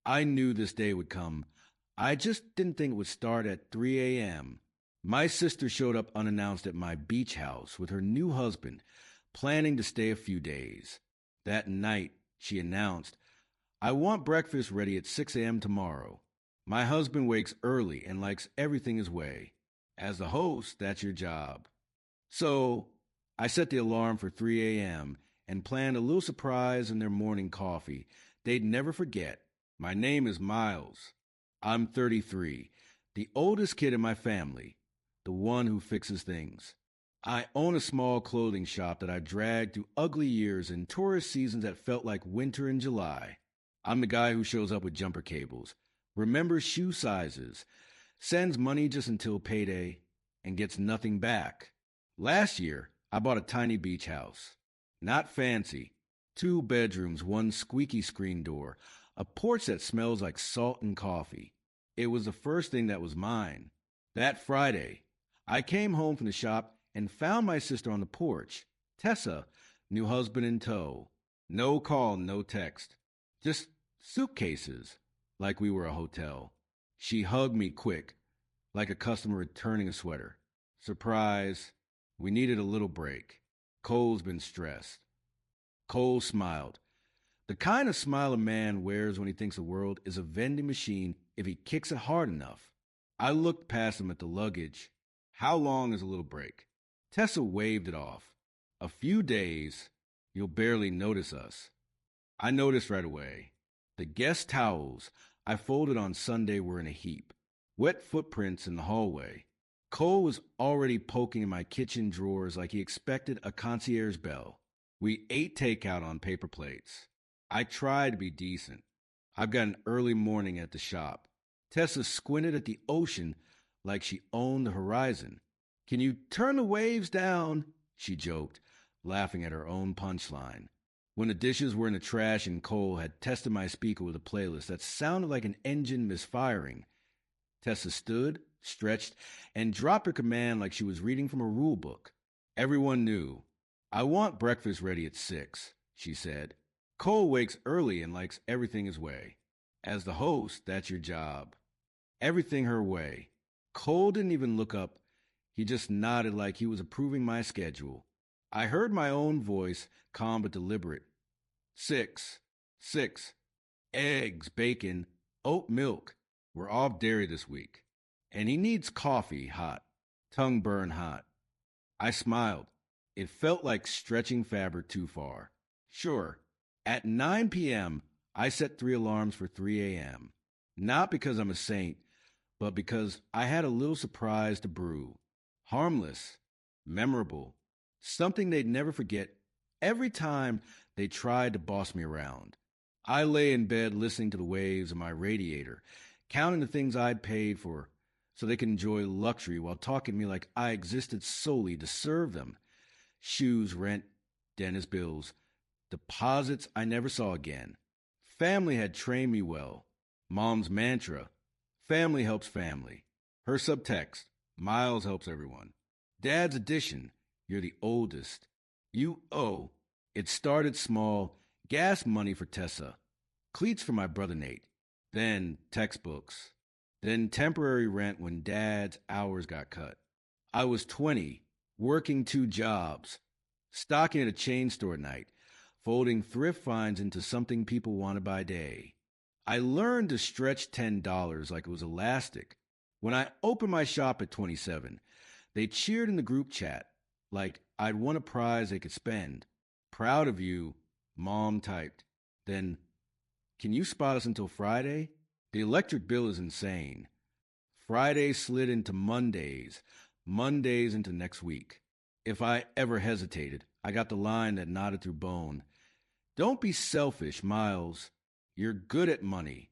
I knew this day would come. I just didn't think it would start at 3 a.m. My sister showed up unannounced at my beach house with her new husband, planning to stay a few days. That night, she announced, I want breakfast ready at 6 a.m. tomorrow. My husband wakes early and likes everything his way. As the host, that's your job. So I set the alarm for 3 a.m. and planned a little surprise in their morning coffee they'd never forget. My name is Miles. I'm 33, the oldest kid in my family, the one who fixes things. I own a small clothing shop that I dragged through ugly years and tourist seasons that felt like winter in July. I'm the guy who shows up with jumper cables, remembers shoe sizes, sends money just until payday, and gets nothing back. Last year, I bought a tiny beach house. Not fancy. 2 bedrooms, 1 squeaky screen door, a porch that smells like salt and coffee. It was the first thing that was mine. That Friday, I came home from the shop and found my sister on the porch. Tessa, new husband in tow. No call, no text. Just suitcases, like we were a hotel. She hugged me quick, like a customer returning a sweater. Surprise, we needed a little break. Cole's been stressed. Cole smiled. The kind of smile a man wears when he thinks the world is a vending machine if he kicks it hard enough. I looked past him at the luggage. How long is a little break? Tessa waved it off. A few days, you'll barely notice us. I noticed right away. The guest towels I folded on Sunday were in a heap. Wet footprints in the hallway. Cole was already poking in my kitchen drawers like he expected a concierge bell. We ate takeout on paper plates. I tried to be decent. I've got an early morning at the shop. Tessa squinted at the ocean like she owned the horizon. Can you turn the waves down? She joked, laughing at her own punchline. When the dishes were in the trash and Cole had tested my speaker with a playlist that sounded like an engine misfiring, Tessa stood, stretched, and dropped her command like she was reading from a rule book. Everyone knew. I want breakfast ready at 6, she said. Cole wakes early and likes everything his way. As the host, that's your job. Everything her way. Cole didn't even look up. He just nodded like he was approving my schedule. I heard my own voice, calm but deliberate. 6. Eggs, bacon, oat milk. We're off dairy this week. And he needs coffee hot, tongue burn hot. I smiled. It felt like stretching fabric too far. Sure, at 9 p.m., I set 3 alarms for 3 a.m. Not because I'm a saint, but because I had a little surprise to brew. Harmless, memorable, something they'd never forget every time they tried to boss me around. I lay in bed listening to the waves of my radiator, counting the things I'd paid for so they could enjoy luxury while talking to me like I existed solely to serve them. Shoes, rent, dentist bills, deposits I never saw again. Family had trained me well. Mom's mantra, family helps family. Her subtext, Miles helps everyone. Dad's addition, you're the oldest. You owe. It started small, gas money for Tessa, cleats for my brother Nate, then textbooks, then temporary rent when Dad's hours got cut. I was 20, working 2 jobs, stocking at a chain store at night, folding thrift finds into something people wanted by day. I learned to stretch $10 like it was elastic. When I opened my shop at 27, they cheered in the group chat like I'd won a prize they could spend. Proud of you, Mom typed. Then, can you spot us until Friday? The electric bill is insane. Fridays slid into Mondays, Mondays into next week. If I ever hesitated, I got the line that nodded through bone. Don't be selfish, Miles. You're good at money.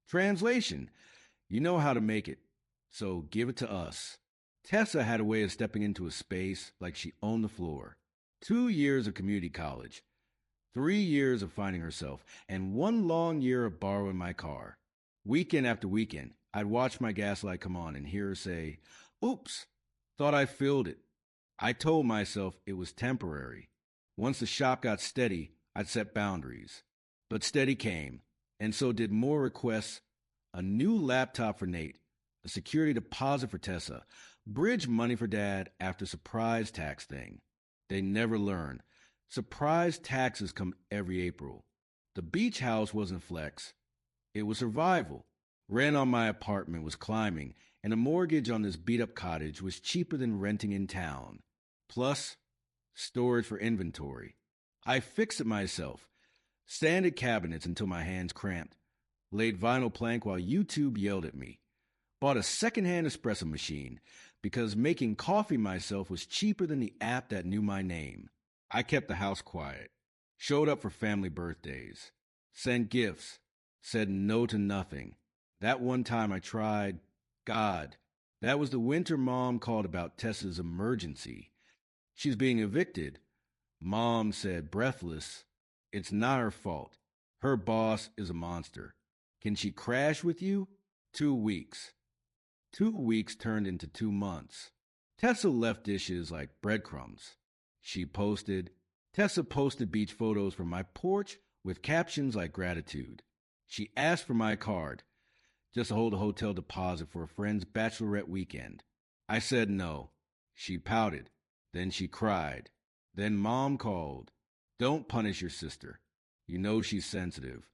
Translation, you know how to make it, so give it to us. Tessa had a way of stepping into a space like she owned the floor. 2 years of community college, 3 years of finding herself, and 1 long year of borrowing my car. Weekend after weekend, I'd watch my gas light come on and hear her say, "Oops, thought I filled it." I told myself it was temporary. Once the shop got steady, I'd set boundaries. But steady came. and so did more requests: a new laptop for Nate, a security deposit for Tessa, bridge money for Dad after surprise tax thing. They never learn. Surprise taxes come every April. The beach house wasn't flex, it was survival. Rent on my apartment was climbing, and a mortgage on this beat up cottage was cheaper than renting in town. Plus, storage for inventory. I fixed it myself, sanded cabinets until my hands cramped, laid vinyl plank while YouTube yelled at me, bought a secondhand espresso machine because making coffee myself was cheaper than the app that knew my name. I kept the house quiet, showed up for family birthdays, sent gifts, said no to nothing. That one time I tried, God, that was the winter Mom called about Tessa's emergency. She's being evicted. Mom said, breathless, it's not her fault. Her boss is a monster. Can she crash with you? 2 weeks. 2 weeks turned into 2 months. Tessa left dishes like breadcrumbs. Tessa posted beach photos from my porch with captions like gratitude. She asked for my card, just to hold a hotel deposit for a friend's bachelorette weekend. I said no. She pouted. Then she cried. Then Mom called. Don't punish your sister. You know she's sensitive.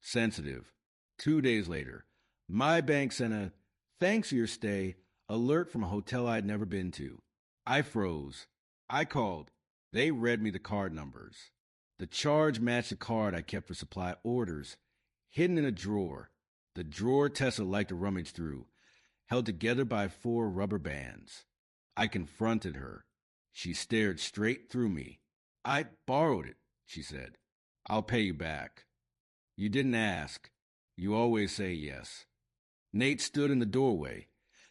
Sensitive. 2 days later, my bank sent a thanks for your stay alert from a hotel I'd never been to. I froze. I called. They read me the card numbers. The charge matched the card I kept for supply orders, hidden in a drawer. The drawer Tessa liked to rummage through, held together by 4 rubber bands. I confronted her. She stared straight through me. I borrowed it, she said. I'll pay you back. You didn't ask. You always say yes. Nate stood in the doorway,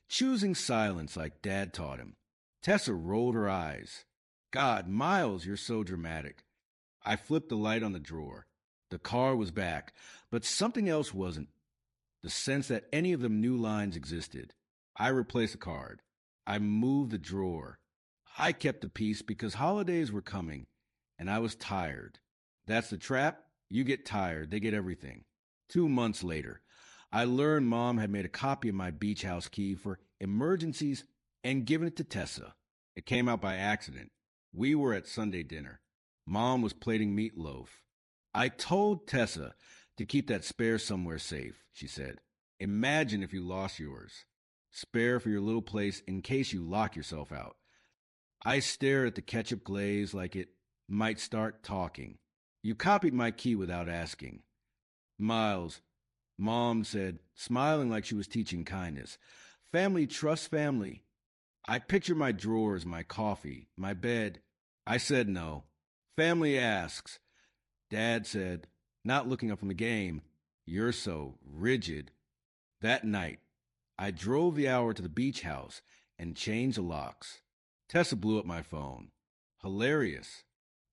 choosing silence like Dad taught him. Tessa rolled her eyes. God, Miles, you're so dramatic. I flipped the light on the drawer. The card was back, but something else wasn't. The sense that any of them new lines existed. I replaced the card. I moved the drawer. I kept the piece because holidays were coming, and I was tired. That's the trap. You get tired, they get everything. 2 months later, I learned Mom had made a copy of my beach house key for emergencies and given it to Tessa. It came out by accident. We were at Sunday dinner. Mom was plating meatloaf. I told Tessa to keep that spare somewhere safe, she said. Imagine if you lost yours. Spare for your little place in case you lock yourself out. I stared at the ketchup glaze like it might start talking. You copied my key without asking. Miles, Mom said, smiling like she was teaching kindness. Family trusts family. I pictured my drawers, my coffee, my bed. I said no. Family asks. Dad said, not looking up from the game, you're so rigid. That night, I drove the hour to the beach house and changed the locks. Tessa blew up my phone. Hilarious.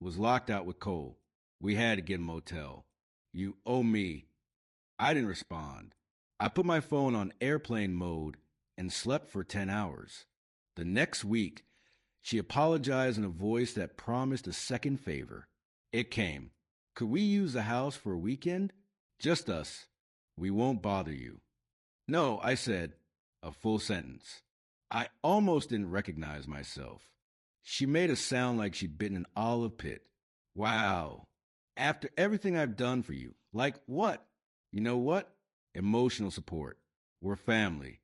Was locked out with Cole. We had to get a motel. You owe me. I didn't respond. I put my phone on airplane mode and slept for 10 hours. The next week, she apologized in a voice that promised a second favor. It came. Could we use the house for a weekend? Just us. We won't bother you. No, I said, a full sentence. I almost didn't recognize myself. She made a sound like she'd bitten an olive pit. Wow. After everything I've done for you. Like what? You know what? Emotional support. We're family.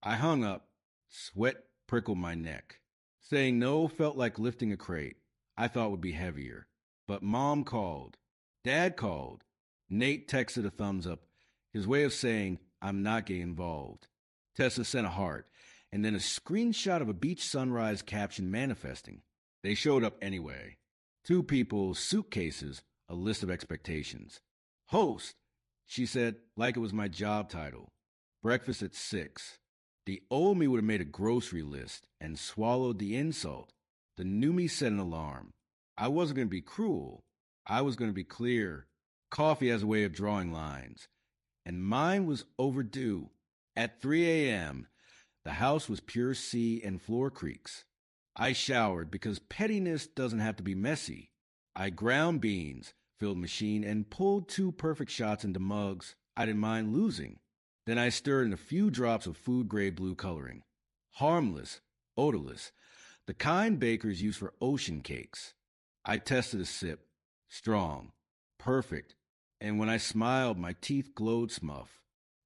I hung up. Sweat prickled my neck. Saying no felt like lifting a crate I thought would be heavier. But Mom called. Dad called. Nate texted a thumbs up, his way of saying, I'm not getting involved. Tessa sent a heart, and then a screenshot of a beach sunrise caption manifesting. They showed up anyway. 2 people, suitcases, a list of expectations. Host, she said, like it was my job title. Breakfast at 6. The old me would have made a grocery list and swallowed the insult. The new me set an alarm. I wasn't going to be cruel. I was going to be clear. Coffee has a way of drawing lines. And mine was overdue. At 3 a.m., the house was pure sea and floor creaks. I showered because pettiness doesn't have to be messy. I ground beans, filled machine and pulled 2 perfect shots into mugs I didn't mind losing. Then I stirred in a few drops of food-grade blue coloring. Harmless, odorless, the kind bakers use for ocean cakes. I tested a sip. Strong. Perfect. And when I smiled, my teeth glowed smuff.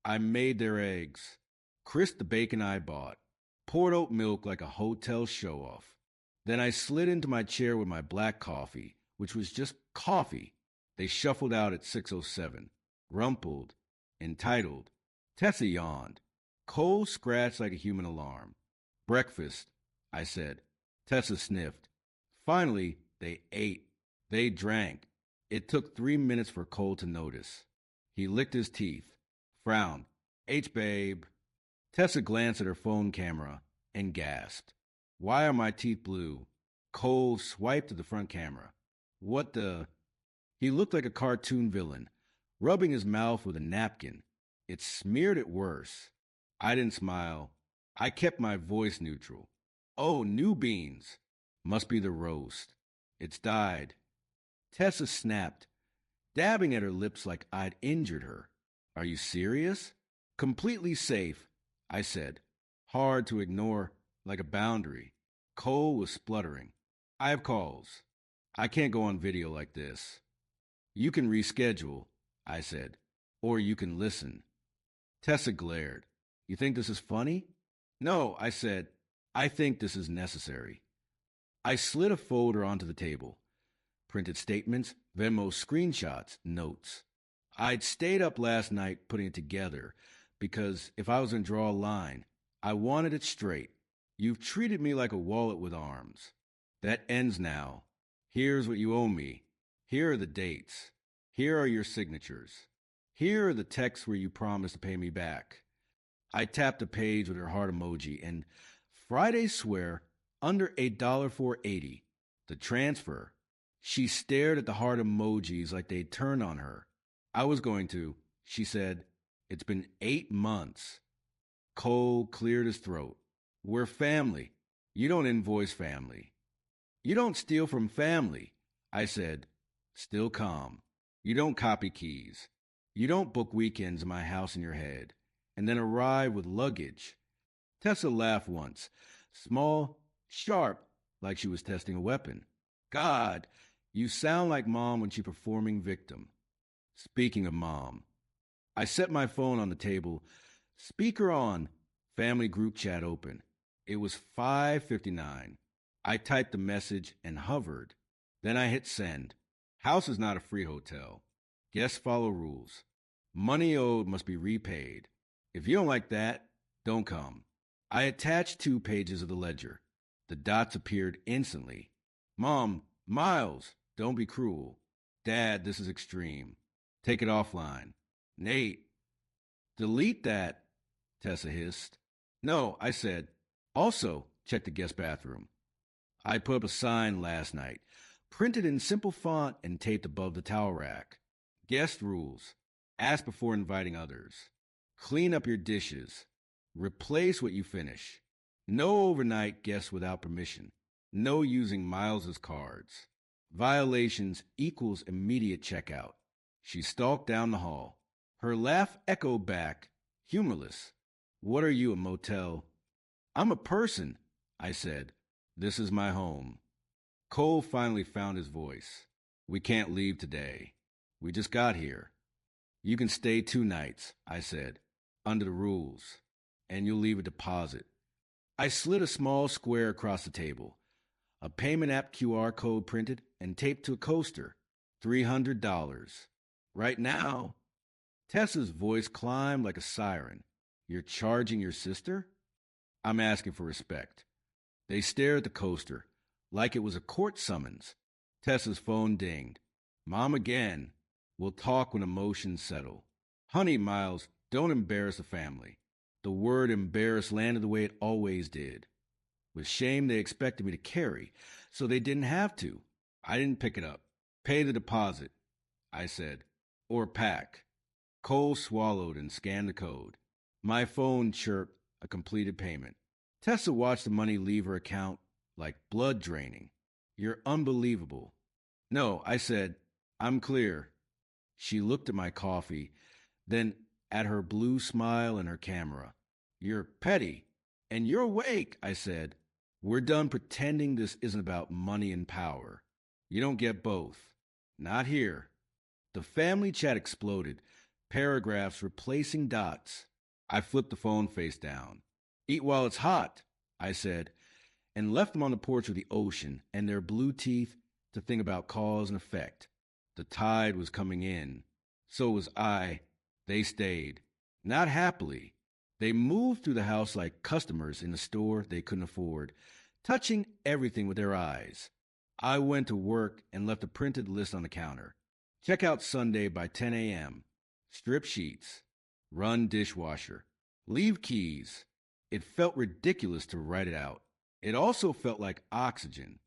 I made their eggs. Crisped the bacon I bought. Poured oat milk like a hotel show-off. Then I slid into my chair with my black coffee, which was just coffee. They shuffled out at 6:07. Rumpled. Entitled. Tessa yawned. Cole scratched like a human alarm. Breakfast, I said. Tessa sniffed. Finally, they ate. They drank. It took 3 minutes for Cole to notice. He licked his teeth, frowned. H, babe. Tessa glanced at her phone camera and gasped. Why are my teeth blue? Cole swiped to the front camera. What the? He looked like a cartoon villain, rubbing his mouth with a napkin. It smeared it worse. I didn't smile. I kept my voice neutral. Oh, new beans. Must be the roast. It's dyed. Tessa snapped, dabbing at her lips like I'd injured her. Are you serious? Completely safe, I said. Hard to ignore, like a boundary. Cole was spluttering. I have calls. I can't go on video like this. You can reschedule, I said, or you can listen. Tessa glared. You think this is funny? No, I said. I think this is necessary. I slid a folder onto the table. Printed statements, Venmo screenshots, notes. I'd stayed up last night putting it together because if I was going to draw a line, I wanted it straight. You've treated me like a wallet with arms. That ends now. Here's what you owe me. Here are the dates. Here are your signatures. Here are the texts where you promised to pay me back. I tapped a page with her heart emoji and Friday swear under $1.480. The transfer. She stared at the heart emojis like they'd turned on her. I was going to. She said, it's been 8 months. Cole cleared his throat. We're family. You don't invoice family. You don't steal from family, I said, still calm. You don't copy keys. You don't book weekends in my house in your head and then arrive with luggage. Tessa laughed once, small, sharp, like she was testing a weapon. God, you sound like Mom when she's performing victim. Speaking of Mom, I set my phone on the table, speaker on, family group chat open. It was 5:59. I typed the message and hovered. Then I hit send. House is not a free hotel. Guests follow rules. Money owed must be repaid. If you don't like that, don't come. I attached 2 pages of the ledger. The dots appeared instantly. Mom, Miles, don't be cruel. Dad, this is extreme. Take it offline. Nate. Delete that, Tessa hissed. No, I said. Also, check the guest bathroom. I put up a sign last night, printed in simple font and taped above the towel rack. Guest rules. Ask before inviting others. Clean up your dishes. Replace what you finish. No overnight guests without permission. No using Miles's cards. Violations equals immediate checkout. She stalked down the hall. Her laugh echoed back, humorless. What are you, a motel? I'm a person, I said. This is my home. Cole finally found his voice. We can't leave today. We just got here. You can stay 2 nights, I said, under the rules, and you'll leave a deposit. I slid a small square across the table. A payment app QR code printed and taped to a coaster. $300. Right now. Tessa's voice climbed like a siren. You're charging your sister? I'm asking for respect. They stared at the coaster, like it was a court summons. Tessa's phone dinged. Mom again. We'll talk when emotions settle. Honey, Miles, don't embarrass the family. The word embarrass landed the way it always did. With shame they expected me to carry, so they didn't have to. I didn't pick it up. Pay the deposit, I said. Or pack. Cole swallowed and scanned the code. My phone chirped a completed payment. Tessa watched the money leave her account like blood draining. You're unbelievable. No, I said, I'm clear. She looked at my coffee, then at her blue smile and her camera. You're petty. And you're awake, I said. We're done pretending this isn't about money and power. You don't get both. Not here. The family chat exploded, paragraphs replacing dots. I flipped the phone face down. Eat while it's hot, I said, and left them on the porch with the ocean and their blue teeth to think about cause and effect. The tide was coming in. So was I. They stayed. Not happily. They moved through the house like customers in a store they couldn't afford, touching everything with their eyes. I went to work and left a printed list on the counter. Check out Sunday by 10 a.m. Strip sheets. Run dishwasher. Leave keys. It felt ridiculous to write it out. It also felt like oxygen.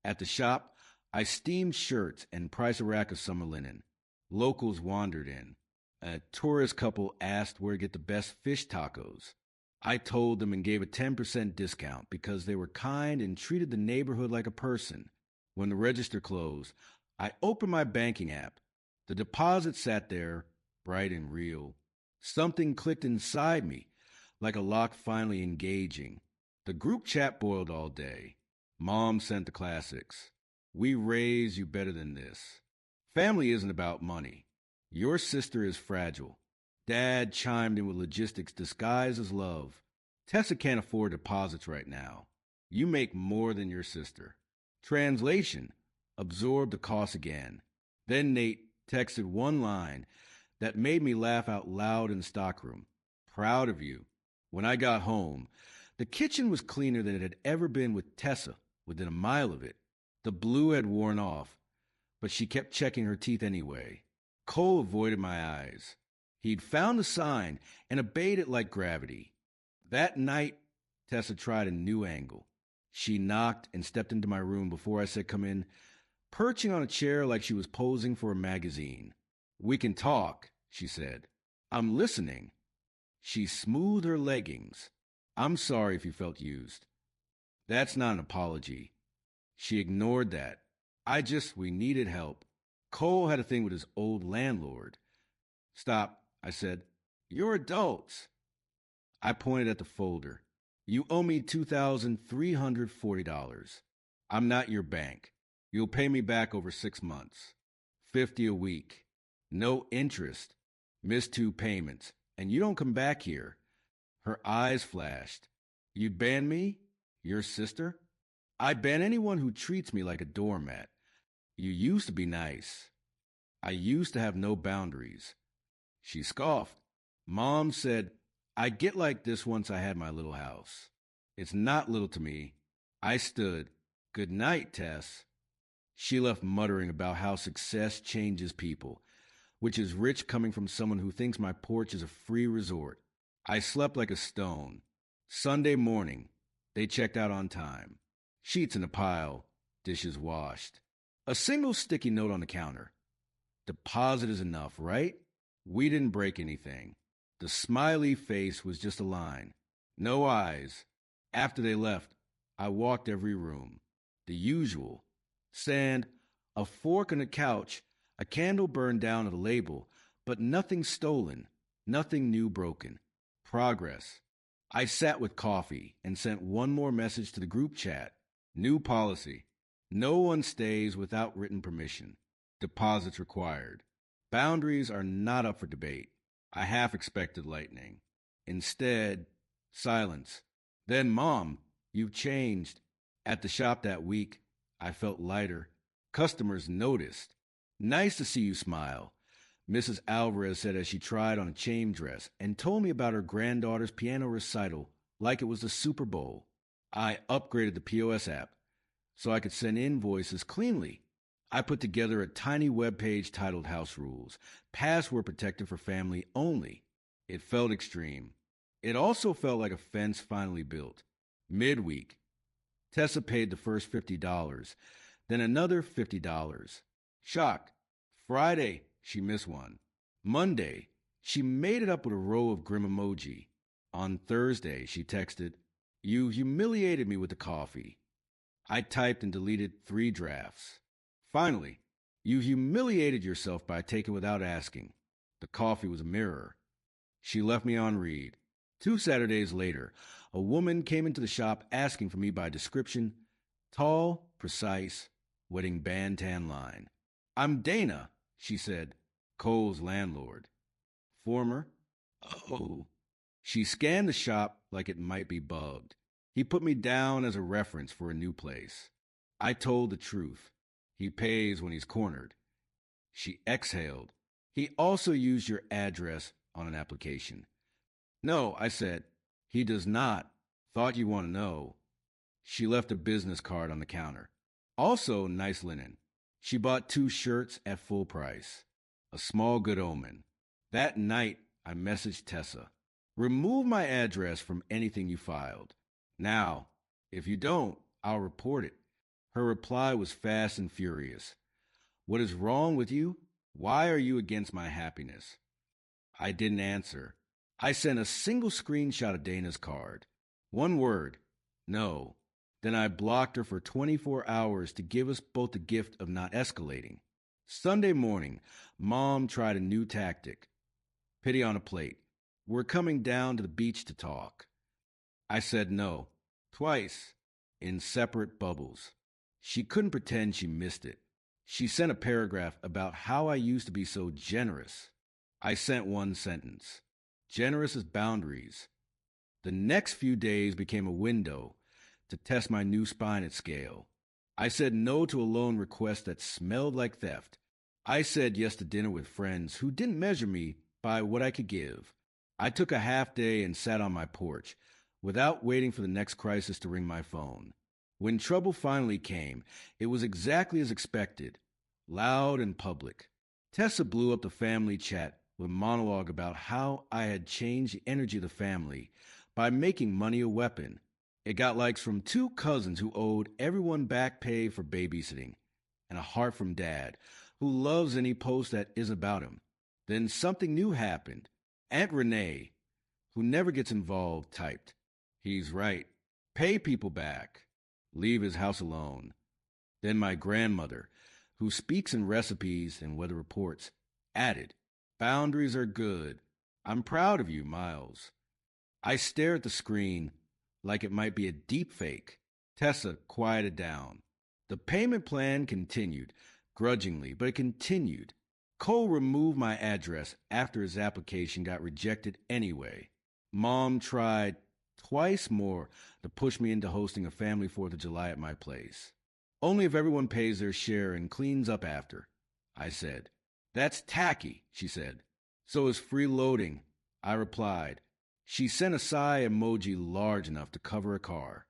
At the shop, I steamed shirts and priced a rack of summer linen. Locals wandered in. A tourist couple asked where to get the best fish tacos. I told them and gave a 10% discount because they were kind and treated the neighborhood like a person. When the register closed, I opened my banking app. The deposit sat there, bright and real. Something clicked inside me, like a lock finally engaging. The group chat boiled all day. Mom sent the classics. We raised you better than this. Family isn't about money. Your sister is fragile. Dad chimed in with logistics disguised as love. Tessa can't afford deposits right now. You make more than your sister. Translation. Absorb the cost again. Then Nate texted one line that made me laugh out loud in the stockroom. Proud of you. When I got home, the kitchen was cleaner than it had ever been with Tessa, within a mile of it. The blue had worn off, but she kept checking her teeth anyway. Cole avoided my eyes. He'd found the sign and obeyed it like gravity. That night, Tessa tried a new angle. She knocked and stepped into my room before I said come in, perching on a chair like she was posing for a magazine. We can talk, she said. I'm listening. She smoothed her leggings. I'm sorry if you felt used. That's not an apology. She ignored that. We needed help. Cole had a thing with his old landlord. Stop, I said. You're adults. I pointed at the folder. You owe me $2,340. I'm not your bank. You'll pay me back over 6 months. $50 a week. No interest. Missed 2 payments. And you don't come back here. Her eyes flashed. You'd ban me? Your sister? I ban anyone who treats me like a doormat. You used to be nice. I used to have no boundaries. She scoffed. Mom said, I get like this once I had my little house. It's not little to me. I stood. Good night, Tess. She left muttering about how success changes people, which is rich coming from someone who thinks my porch is a free resort. I slept like a stone. Sunday morning, they checked out on time. Sheets in a pile, dishes washed. A single sticky note on the counter. Deposit is enough, right? We didn't break anything. The smiley face was just a line. No eyes. After they left, I walked every room. The usual. Sand, a fork on a couch, a candle burned down at a label, but nothing stolen, nothing new broken. Progress. I sat with coffee and sent one more message to the group chat. New policy. No one stays without written permission. Deposits required. Boundaries are not up for debate. I half expected lightning. Instead, silence. Then, Mom, you've changed. At the shop that week, I felt lighter. Customers noticed. Nice to see you smile, Mrs. Alvarez said as she tried on a chain dress and told me about her granddaughter's piano recital like it was the Super Bowl. I upgraded the POS app so I could send invoices cleanly. I put together a tiny web page titled House Rules, password protected for family only. It felt extreme. It also felt like a fence finally built. Midweek, Tessa paid the first $50, then another $50. Shock. Friday, she missed one. Monday, she made it up with a row of grim emoji. On Thursday, she texted, You humiliated me with the coffee. I typed and deleted 3 drafts. Finally, You humiliated yourself by taking without asking. The coffee was a mirror. She left me on read. 2 Saturdays later, a woman came into the shop asking for me by description: tall, precise, wedding band tan line. I'm Dana, she said, Cole's landlord. Former? Oh. She scanned the shop like it might be bugged. He put me down as a reference for a new place. I told the truth. He pays when he's cornered. She exhaled. He also used your address on an application. No, I said. He does not. Thought you want to know. She left a business card on the counter. Also, nice linen. She bought 2 shirts at full price. A small good omen. That night, I messaged Tessa. Remove my address from anything you filed. Now, if you don't, I'll report it. Her reply was fast and furious. What is wrong with you? Why are you against my happiness? I didn't answer. I sent a single screenshot of Dana's card. One word: no. Then I blocked her for 24 hours to give us both the gift of not escalating. Sunday morning, Mom tried a new tactic. Pity on a plate. We're coming down to the beach to talk. I said no. Twice. In separate bubbles. She couldn't pretend she missed it. She sent a paragraph about how I used to be so generous. I sent one sentence. Generous as boundaries. The next few days became a window to test my new spine at scale. I said no to a loan request that smelled like theft. I said yes to dinner with friends who didn't measure me by what I could give. I took a half day and sat on my porch, without waiting for the next crisis to ring my phone. When trouble finally came, it was exactly as expected, loud and public. Tessa blew up the family chat with a monologue about how I had changed the energy of the family by making money a weapon. It got likes from 2 cousins who owed everyone back pay for babysitting, and a heart from Dad, who loves any post that is about him. Then something new happened. Aunt Renee, who never gets involved, typed, "He's right. Pay people back. Leave his house alone." Then my grandmother, who speaks in recipes and weather reports, added, "Boundaries are good. I'm proud of you, Miles." I stare at the screen like it might be a deep fake. Tessa quieted down. The payment plan continued, grudgingly, but it continued. Cole removed my address after his application got rejected anyway. Mom tried twice more to push me into hosting a family 4th of July at my place. Only if everyone pays their share and cleans up after, I said. That's tacky, she said. So is freeloading, I replied. She sent a sigh emoji large enough to cover a car.